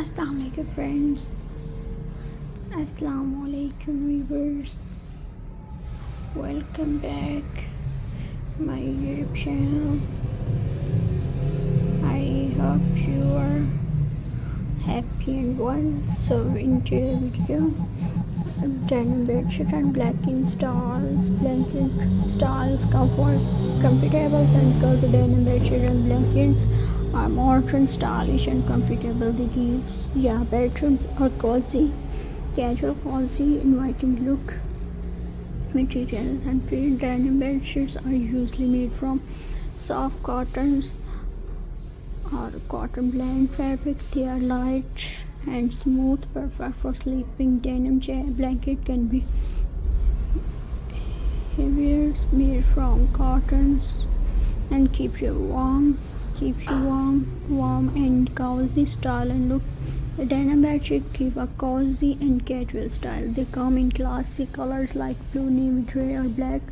Assalamualaikum friends. Assalamualaikum viewers. Welcome back my YouTube channel. I hope you are happy and well. So in today's video, denim bedsheet and blanket styles, comfortable and cozy denim bedsheet and blankets are modern, stylish and comfortable. They give your bedrooms a cozy, inviting look. Materials and print denim bedsheets are usually made from soft cottons or cotton blend fabric. They are light and smooth, perfect for sleeping. Denim blanket can be heavier, made from cottons and keeps you warm and cozy style and look. The denim bedsheet give a cozy and casual style. They come in classic colors like blue, navy, gray or black.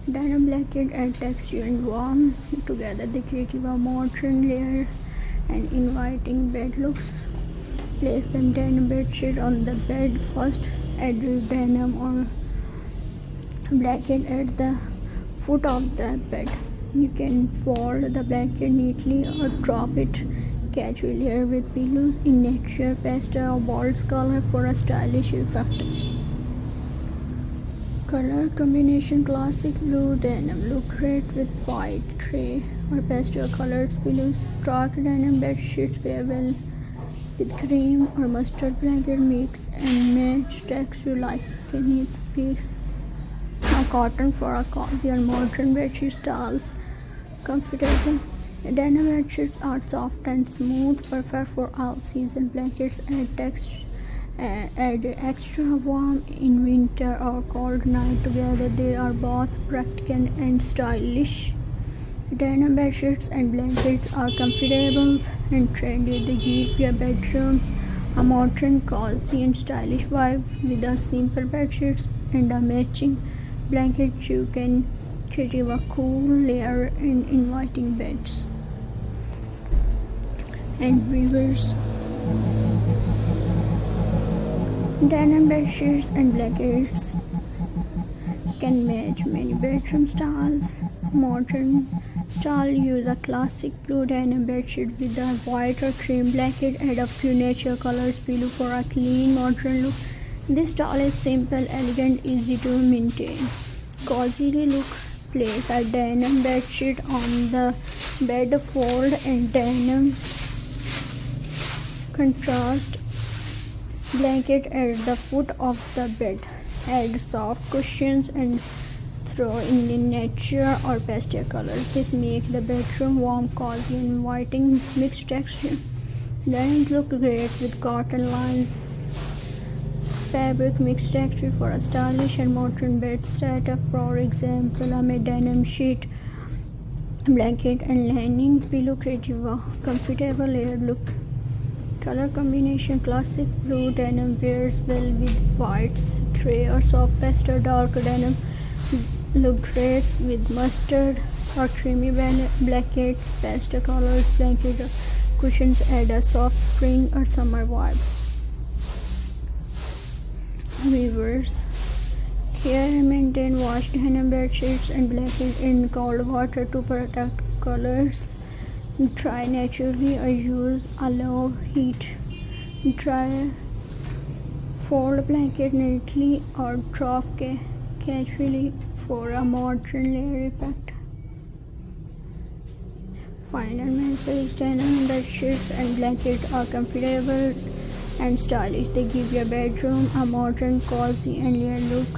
Denim blanket add texture and warmth. Together they create a modern, layered and inviting bed looks. Place the denim bedsheet on the bed first. Add your denim or blanket at the foot of the bed. You can fold the blanket neatly or drop it casually here with pillows in nature, pastel or bold color for a stylish effect. Color combination: classic blue denim look great with white, gray or pastel colored pillows. Dark denim bed sheets pair well with cream or mustard blanket. Mix and match texture like knit fleece or cotton for a cozy and modern bedsheet styles. Comfortable denim bedsheets are soft and smooth, perfect for all season. Blankets add extra warmth in winter or cold night. Together they are both practical and stylish. Denim bedsheets and blankets are comfortable and trendy. They give your bedrooms a modern, cozy and stylish vibe. With a simple bedsheets and a matching blanket, you can create a cool, layer and inviting beds. And viewers, denim bedsheets and blankets can match many bedroom styles. Modern style: use a classic blue denim bedsheet with a white or cream blanket. Add a few natural colors pillow for a clean, modern look. This style is simple, elegant, easy to maintain. Cozy look: place a denim bedsheet on the bed, fold and denim contrast blanket at the foot of the bed. Add soft cushions and throw in the nature or pastel colors. This makes the bedroom warm, cozy and inviting. Mixed texture denim look great with cotton lines fabric. Mixed texture for a stylish and modern bed setup. For example, a denim sheet, blanket and lining pillow create a comfortable layered look. Color combination: classic blue denim pairs well with whites, gray or soft pastel. Dark denim look great with mustard or creamy blanket. Pastel colors blanket cushions add a soft spring or summer vibes. Viewers, care and maintain. Wash denim bed sheets and blankets in cold water to protect colors. Dry naturally or use a low heat dryer. Fold blanket neatly or drop casually for a modern layer effect. Final message: denim bed sheets and blankets are comfortable and stylish. They give your bedroom a modern, cozy and layered look.